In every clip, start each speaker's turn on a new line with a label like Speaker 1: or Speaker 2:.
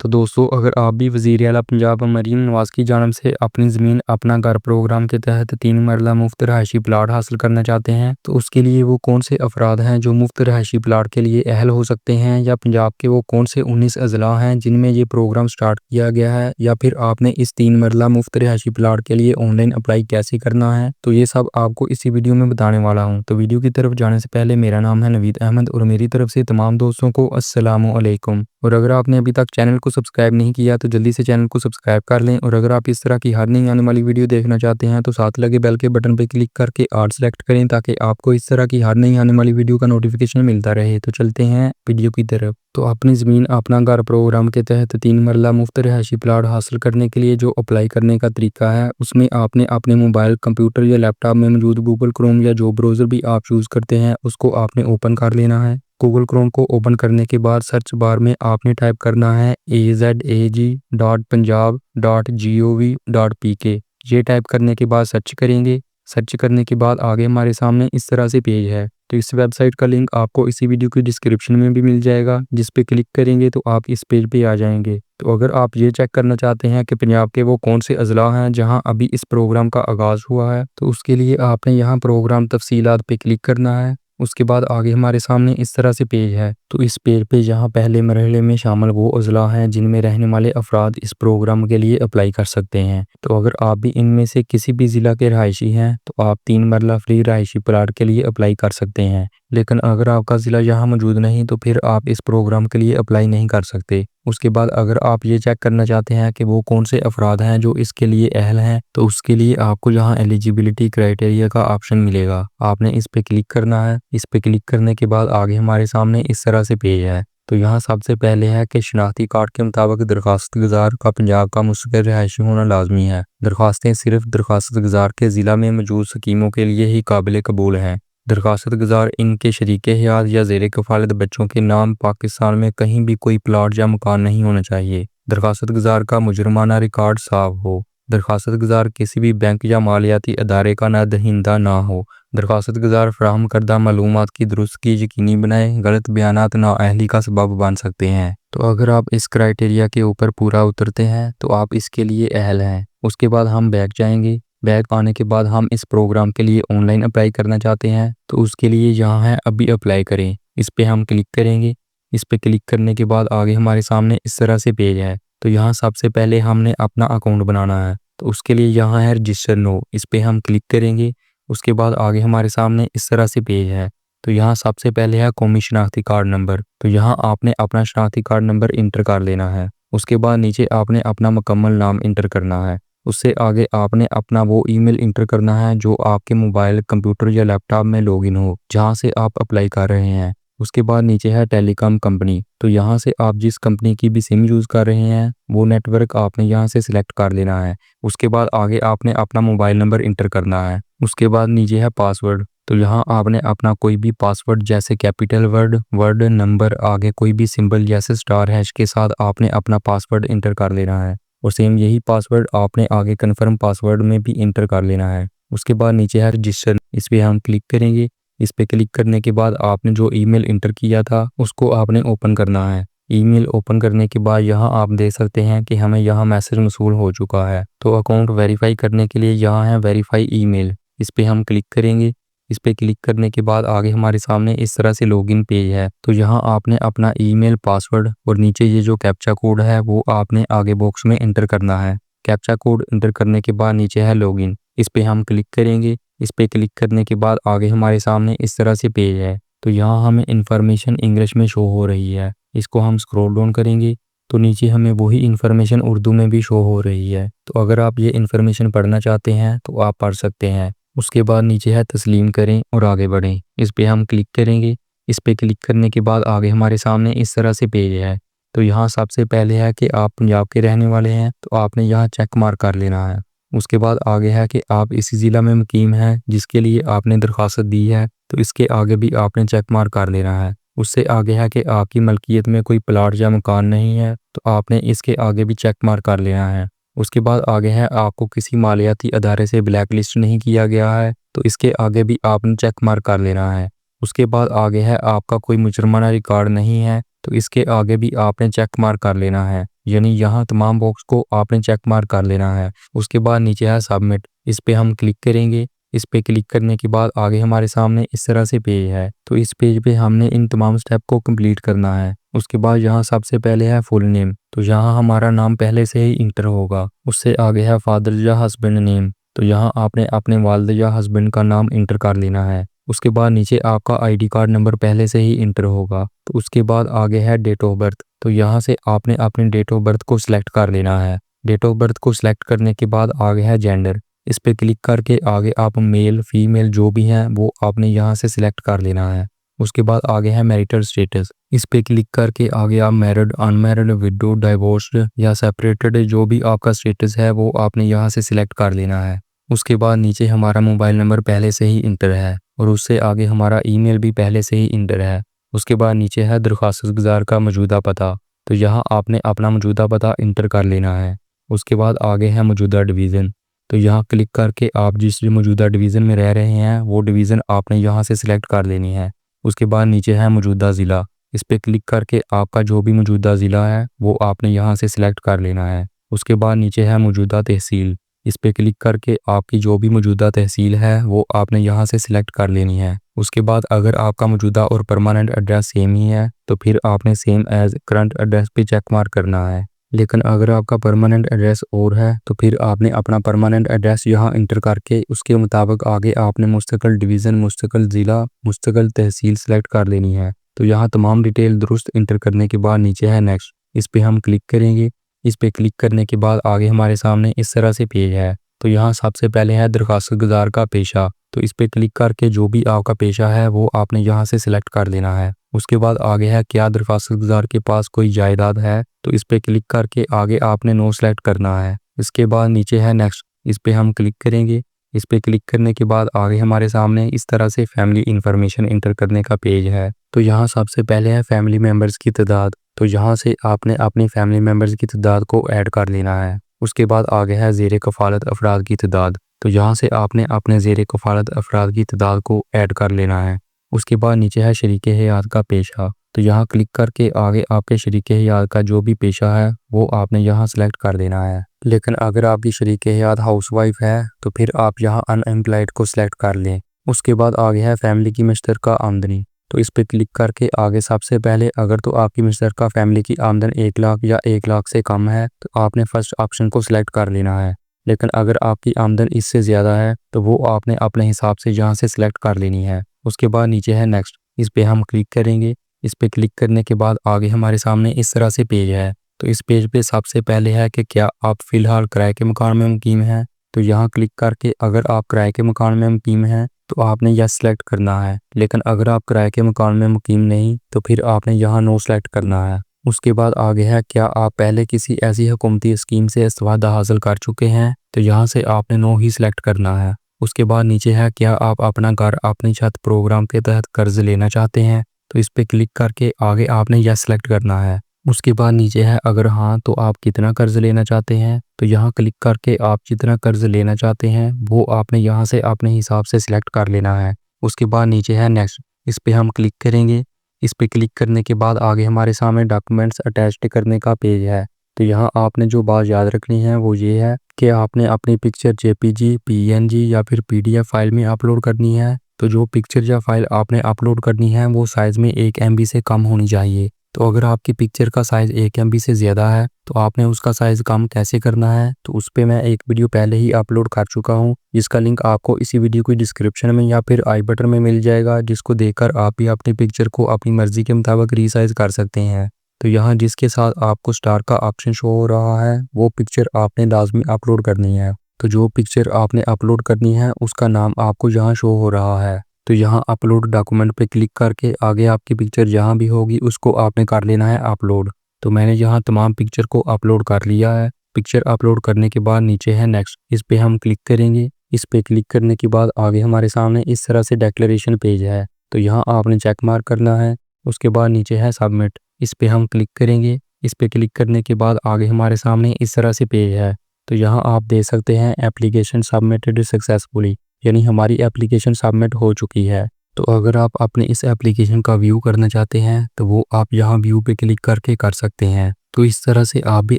Speaker 1: तो दोस्तों, अगर आप भी वज़ीर आला पंजाब मरीम नवाज़ की जानिब से अपनी ज़मीन अपना घर प्रोग्राम के तहत 3 मरला मुफ्त रहायशी प्लाट हासिल करना चाहते हैं, तो उसके लिए वो कौन से अफराद हैं जो मुफ्त रहायशी प्लाट के लिए अहल हो सकते हैं, या पंजाब के वो कौन से 19 अज़ला हैं जिनमें ये प्रोग्राम स्टार्ट किया गया है, या फिर आपने इस 3 मरला मुफ्त रहायशी प्लाट के लिए ऑनलाइन अप्लाई कैसे करना है, तो ये सब आपको इसी वीडियो में बताने वाला हूँ। तो वीडियो की तरफ जाने से पहले मेरा नाम है नवीद अहमद और मेरी तरफ से तमाम दोस्तों को अस्सलामु अलैकुम। और अगर आपने अभी तक चैनल को सब्सक्राइब नहीं किया तो जल्दी से चैनल को सब्सक्राइब कर लें। और अगर आप इस तरह की हर नई आने वाली वीडियो देखना चाहते हैं तो साथ लगे बेल के बटन पर क्लिक करके ऑल सेलेक्ट करें, ताकि आपको इस तरह की हर नई आने वाली वीडियो का नोटिफिकेशन मिलता रहे। तो चलते हैं वीडियो की तरफ। तो अपनी ज़मीन अपना घर प्रोग्राम के तहत 3 मरला मुफ्त रहायशी प्लाट हासिल करने के लिए जो अप्लाई करने का तरीका है, उसमें आपने अपने मोबाइल, कंप्यूटर या लैपटॉप में मौजूद गूगल क्रोम या जो ब्राउज़र भी आप यूज़ करते हैं उसको आपने ओपन कर लेना है। गूगल क्रोम को ओपन करने के बाद सर्च बार में आपने टाइप करना है azag.punjab.gov.pk। ये टाइप करने के बाद सर्च करेंगे। सर्च करने के बाद आगे हमारे सामने इस तरह से पेज है। तो इस वेबसाइट का लिंक आपको इसी वीडियो की डिस्क्रिप्शन में भी मिल जाएगा, जिस पे क्लिक करेंगे तो आप इस पेज पे आ जाएंगे। तो अगर आप ये चेक करना चाहते हैं कि पंजाब के वो कौन से अज़ला हैं जहां अभी इस प्रोग्राम का आगाज़ हुआ है, तो उसके लिए आपने यहाँ प्रोग्राम तफसीलात पे क्लिक करना है। उसके बाद आगे हमारे सामने इस तरह से पेज है। तो इस पेज पे जहाँ पहले मरहले में शामिल वो अज़ला हैं जिनमें रहने वाले अफराद इस प्रोग्राम के लिए अप्लाई कर सकते हैं। तो अगर आप भी इनमें से किसी भी ज़िला के रहायशी हैं तो आप 3 मरला फ्री रहायशी प्लाट के लिए अप्लाई कर सकते हैं। लेकिन अगर आपका ज़िला यहाँ मौजूद नहीं तो फिर आप इस प्रोग्राम के लिए अप्लाई नहीं कर सकते। उसके बाद अगर आप ये चेक करना चाहते हैं कि वो कौन से अफराद हैं जो इसके लिए अहल हैं, तो उसके लिए आपको यहाँ एलिजिबिलिटी क्राइटेरिया का ऑप्शन मिलेगा। आपने इस पे क्लिक करना है। इस पे क्लिक करने के बाद आगे हमारे सामने इस तरह से पेज है। तो यहाँ सबसे पहले है कि शनाख्ती कार्ड के मुताबिक दरख्वास्त गुजार का पंजाब का मुस्तकिल रहायशी होना लाजमी है। दरख्वास्तें सिर्फ दरख्वास्त गुजार के ज़िला में मौजूद स्कीमों के लिए ही काबिल कबूल हैं। दरख्वास्त गुजार इनके शरीके हयात या ज़ेरे कफ़ालत बच्चों के नाम पाकिस्तान में कहीं भी कोई प्लाट या मकान नहीं होना चाहिए। दरख्वास्त गुजार का मुजरमाना रिकॉर्ड साफ हो। दरख्वास्त गुजार किसी भी बैंक या मालियाती अदारे का नादहिंदा ना हो। दरख्वास्त गुजार फराहम करदा मालूमात की दुरुस्तगी यकीनी बनाए। गलत बयानात नाअहली का सबब बन सकते हैं। तो अगर आप इस क्राइटेरिया के ऊपर पूरा उतरते हैं तो आप इसके लिए अहल हैं। उसके बाद हम बैक जाएंगे। बैक आने के बाद हम इस प्रोग्राम के लिए ऑनलाइन अप्लाई करना चाहते हैं, तो उसके लिए यहाँ है अभी अप्लाई करें। इस पे हम क्लिक करेंगे। इस पे क्लिक करने के बाद आगे हमारे सामने इस तरह से पेज है। तो यहाँ सबसे पहले हमने अपना अकाउंट बनाना है, तो उसके लिए यहाँ है रजिस्टर नो। इस पे हम क्लिक करेंगे। उसके बाद आगे हमारे सामने इस तरह से पेज है। तो यहाँ सबसे पहले है कौमी शनाख्ती कार्ड नंबर। तो यहाँ आपने अपना शनाख्ती कार्ड नंबर इंटर कर लेना है। उसके बाद नीचे आपने अपना मुकम्मल नाम इंटर करना है। उससे आगे आपने अपना वो ईमेल इंटर करना है जो आपके मोबाइल, कंप्यूटर या लैपटॉप में लॉगिन हो, जहां से आप अप्लाई कर रहे हैं। उसके बाद नीचे है टेलीकॉम कंपनी। तो यहाँ से आप जिस कंपनी की भी सिम यूज़ कर रहे हैं वो नेटवर्क आपने यहाँ से सिलेक्ट कर लेना है। उसके बाद आगे आपने अपना मोबाइल नंबर इंटर करना है। उसके बाद नीचे है पासवर्ड। तो यहाँ आपने अपना कोई भी पासवर्ड जैसे कैपिटल वर्ड नंबर, आगे कोई भी सिंबल जैसे स्टार हैश के साथ आपने अपना पासवर्ड इंटर कर लेना है। और सेम यही पासवर्ड आपने आगे कन्फर्म पासवर्ड में भी इंटर कर लेना है। उसके बाद नीचे है रजिस्टर। इस पे हम क्लिक करेंगे। इस पे क्लिक करने के बाद आपने जो ईमेल इंटर किया था उसको आपने ओपन करना है। ईमेल ओपन करने के बाद यहाँ आप देख सकते हैं कि हमें यहाँ मैसेज मौसूल हो चुका है। तो अकाउंट वेरीफाई करने के लिए यहाँ है वेरीफाई ईमेल। इस पे हम क्लिक करेंगे। इस पे क्लिक करने के बाद आगे हमारे सामने इस तरह से लॉगिन पेज है। तो यहाँ आपने अपना ईमेल, पासवर्ड और नीचे ये जो कैप्चा कोड है वो आपने आगे बॉक्स में एंटर करना है। कैप्चा कोड एंटर करने के बाद नीचे है लॉगिन। इस पे हम क्लिक करेंगे। इस पे क्लिक करने के बाद आगे हमारे सामने इस तरह से पेज है। तो यहाँ हमें इन्फॉर्मेशन इंग्लिश में शो हो रही है। इसको हम स्क्रॉल डाउन करेंगे तो नीचे हमें वही इन्फॉर्मेशन उर्दू में भी शो हो रही है। तो अगर आप ये इन्फॉर्मेशन पढ़ना चाहते हैं तो आप पढ़ सकते हैं। उसके बाद नीचे है तस्लीम करें और आगे बढ़ें। इस पे हम क्लिक करेंगे। इस पे क्लिक करने के बाद आगे हमारे सामने इस तरह से पेज है। तो यहाँ सबसे पहले है कि आप पंजाब के रहने वाले हैं, तो आपने यहाँ चेक मार्क कर लेना है। उसके बाद आगे है कि आप इसी ज़िला में मुकीम हैं जिसके लिए आपने दरख्वास्त दी है, तो इसके आगे भी आपने चेक मार्क कर लेना है। उससे आगे है कि आपकी मलकियत में कोई प्लाट या मकान नहीं है, तो आपने इसके आगे भी चेक मार्क कर लेना है। उसके बाद आगे है आपको किसी मालियाती अदारे से ब्लैक लिस्ट नहीं किया गया है, तो इसके आगे भी आपने चेक मार्क कर लेना है। उसके बाद आगे है आपका कोई मुजरमाना रिकॉर्ड नहीं है, तो इसके आगे भी आपने चेक मार्क कर लेना है, यानी यहाँ तमाम बॉक्स को आपने चेक मार्क कर लेना है। उसके बाद नीचे है सबमिट, इस पे हम क्लिक करेंगे। इस पे क्लिक करने के बाद आगे हमारे सामने इस तरह से पेज है। तो इस पेज पे हमने इन तमाम स्टेप को कंप्लीट करना है। उसके बाद यहाँ सबसे पहले है फुल नेम, तो यहाँ हमारा नाम पहले से ही इंटर होगा। उससे आगे है फादर या हस्बैंड नेम, तो यहाँ आपने अपने वालिद या हस्बैंड का नाम इंटर कर लेना है। उसके बाद नीचे आपका आईडी कार्ड नंबर पहले से ही इंटर होगा। तो उसके बाद आगे है डेट ऑफ बर्थ, तो यहाँ से आपने अपनी डेट ऑफ बर्थ को सिलेक्ट कर लेना है। डेट ऑफ बर्थ को सिलेक्ट करने के बाद आगे है जेंडर, इस पे क्लिक करके आगे आप मेल फीमेल जो भी हैं वो आपने यहाँ से सिलेक्ट कर लेना है। उसके बाद आगे है मैरिटल स्टेटस, इस पे क्लिक करके आगे आप मैरिड, अनमैरिड, विडो, डाइवोर्स्ड या सेपरेटेड जो भी आपका स्टेटस है वो आपने यहाँ से सिलेक्ट कर लेना है। उसके बाद नीचे हमारा मोबाइल नंबर पहले से ही इंटर है और उससे आगे हमारा ईमेल भी पहले से ही इंटर है। उसके बाद नीचे है दरख्वास्त गुजार का मौजूदा पता, तो यहाँ आपने अपना मौजूदा पता इंटर कर लेना है। उसके बाद आगे है मौजूदा डिवीज़न, तो यहाँ क्लिक करके आप जिस मौजूदा डिवीज़न में रह रहे हैं वो डिवीज़न आपने यहाँ से सिलेक्ट कर लेनी है। उसके बाद नीचे है मौजूदा ज़िला, इस पे क्लिक करके आपका जो भी मौजूदा ज़िला है वो आपने यहाँ से सिलेक्ट कर लेना है। उसके बाद नीचे है मौजूदा तहसील, इस पे क्लिक करके आपकी जो भी मौजूदा तहसील है वो आपने यहाँ से सिलेक्ट कर लेनी है। उसके बाद अगर आपका मौजूदा और परमानेंट एड्रेस सेम ही है तो फिर आपने सेम एज करंट एड्रेस पे चेक मार्क करना है। लेकिन अगर आपका परमानेंट एड्रेस और है तो फिर आपने अपना परमानेंट एड्रेस यहाँ इंटर करके उसके मुताबिक आगे आपने मुस्तकिल डिवीज़न, मुस्तकिल ज़िला, मुस्तकिल तहसील सेलेक्ट कर लेनी है। तो यहाँ तमाम डिटेल दुरुस्त इंटर करने के बाद नीचे है नेक्स्ट, इस पे हम क्लिक करेंगे। इस पे क्लिक करने के बाद आगे हमारे सामने इस तरह से पेज है। तो यहाँ सबसे पहले है दरख्वास्त गुजार का पेशा, तो इस पे क्लिक करके जो भी आपका पेशा है वो आपने यहाँ से सिलेक्ट कर लेना है। उसके बाद आगे है क्या दरख्वास्त गुजार के पास कोई जायदाद है, तो इस पे क्लिक करके आगे आपने नो सेलेक्ट करना है। इसके बाद नीचे है नेक्स्ट, इस पे हम क्लिक करेंगे। इस पे क्लिक करने के बाद आगे हमारे सामने इस तरह से फैमिली इंफॉर्मेशन इंटर करने का पेज है। तो यहाँ सबसे पहले है फैमिली मेम्बर्स की तादाद, तो यहाँ से आपने अपनी फैमिली मेम्बर्स की तादाद को ऐड कर लेना है। उसके बाद आगे है ज़ेरे कफ़ालत अफराद की तादाद, तो यहाँ से आपने अपने ज़ेरे कफ़ालत अफराद की तादाद को ऐड कर लेना है। उसके बाद नीचे है शरीके हयात का पेशा, तो यहाँ क्लिक करके आगे आपके शरीके हयात का जो भी पेशा है वो आपने यहाँ सेलेक्ट कर देना है। लेकिन अगर आपकी शरीके हयात हाउसवाइफ है तो फिर आप यहाँ अनएम्प्लॉयड को सिलेक्ट कर लें। उसके बाद आगे है फैमिली की मुश्तरका आमदनी, तो इस पे क्लिक करके आगे सबसे पहले अगर तो आपकी मुश्तरका फैमिली की आमदन 1 लाख या 1 लाख से कम है तो आपने फर्स्ट ऑप्शन को सिलेक्ट कर लेना है। लेकिन अगर आपकी आमदन इससे ज़्यादा है तो वो आपने अपने हिसाब से यहाँ से सिलेक्ट कर लेनी है। उसके बाद नीचे है नेक्स्ट, इस पे हम क्लिक करेंगे। इस पे क्लिक करने के बाद आगे हमारे सामने इस तरह से पेज है। तो इस पेज पे सबसे पहले है कि क्या आप फ़िलहाल किराए के मकान में मुकीम हैं, तो यहाँ क्लिक करके अगर आप किराए के मकान में मुकीम हैं तो आपने यस सेलेक्ट करना है। लेकिन अगर आप किराए के मकान में मुकीम नहीं तो फिर आपने यहाँ नो सेलेक्ट करना है। उसके बाद आगे है क्या आप पहले किसी ऐसी हुकूमती स्कीम से इस्तिफ़ादा हासिल कर चुके हैं, तो यहाँ से आपने नो ही सिलेक्ट करना है। उसके बाद नीचे है क्या आप अपना घर अपनी छत प्रोग्राम के तहत कर्ज लेना चाहते हैं, तो इस पे क्लिक करके आगे आपने यस सेलेक्ट करना है। उसके बाद नीचे है अगर हाँ तो आप कितना कर्ज लेना चाहते हैं, तो यहाँ क्लिक करके आप जितना कर्ज लेना चाहते हैं वो आपने यहाँ से अपने हिसाब से सिलेक्ट कर लेना है। उसके बाद नीचे है नेक्स्ट, इस पे हम क्लिक करेंगे। इस पे क्लिक करने के बाद आगे हमारे सामने डॉक्यूमेंट्स अटैच करने का पेज है। तो यहाँ आपने जो बात याद रखनी है वो ये है कि आपने अपनी पिक्चर जेपीजी, पीएनजी या फिर पीडीएफ फाइल में अपलोड करनी है। तो जो पिक्चर या फाइल आपने अपलोड करनी है वो साइज़ में 1 MB से कम होनी चाहिए। तो अगर आपकी पिक्चर का साइज़ 1 MB से ज़्यादा है तो आपने उसका साइज़ कम कैसे करना है, तो उस पे मैं एक वीडियो पहले ही अपलोड कर चुका हूँ, जिसका लिंक आपको इसी वीडियो की डिस्क्रिप्शन में या फिर आई बटन में मिल जाएगा, जिसको देखकर आप भी अपनी पिक्चर को अपनी मर्ज़ी के मुताबिक रीसाइज़ कर सकते हैं। तो यहाँ जिसके साथ आपको स्टार का ऑप्शन शो हो रहा है वो पिक्चर आपने लाजमी अपलोड करनी है। तो जो पिक्चर आपने अपलोड करनी है उसका नाम आपको यहाँ शो हो रहा है। तो यहाँ अपलोड डॉक्यूमेंट पे क्लिक करके आगे आपकी पिक्चर जहाँ भी होगी उसको आपने कर लेना है अपलोड। तो मैंने यहाँ तमाम पिक्चर को अपलोड कर लिया है। पिक्चर अपलोड करने के बाद नीचे है नेक्स्ट, इस पे हम क्लिक करेंगे। इस पे क्लिक करने के बाद आगे हमारे सामने इस तरह से डिक्लेरेशन पेज है। तो यहाँ आपने चेक मार्क करना है। उसके बाद नीचे है सबमिट, इस पे हम क्लिक करेंगे। इस पे क्लिक करने के बाद आगे हमारे सामने इस तरह से पेज है। तो यहाँ आप देख सकते हैं एप्लीकेशन सबमिटेड सक्सेसफुली, यानी हमारी एप्लीकेशन सबमिट हो चुकी है। तो अगर आप अपने इस एप्लीकेशन का व्यू करना चाहते हैं तो वो आप यहाँ व्यू पे क्लिक करके कर सकते हैं। तो इस तरह से आप भी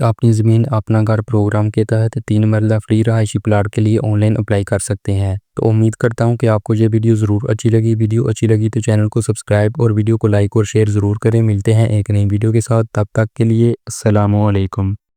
Speaker 1: अपनी ज़मीन अपना घर प्रोग्राम के तहत 3 मरला फ्री रहायशी प्लाट के लिए ऑनलाइन अप्लाई कर सकते हैं। तो उम्मीद करता हूँ कि आपको ये वीडियो ज़रूर अच्छी लगी। वीडियो अच्छी लगी तो चैनल को सब्सक्राइब और वीडियो को लाइक और शेयर ज़रूर करें। मिलते हैं एक नई वीडियो के साथ, तब तक के लिए अस्सलामु अलैकुम।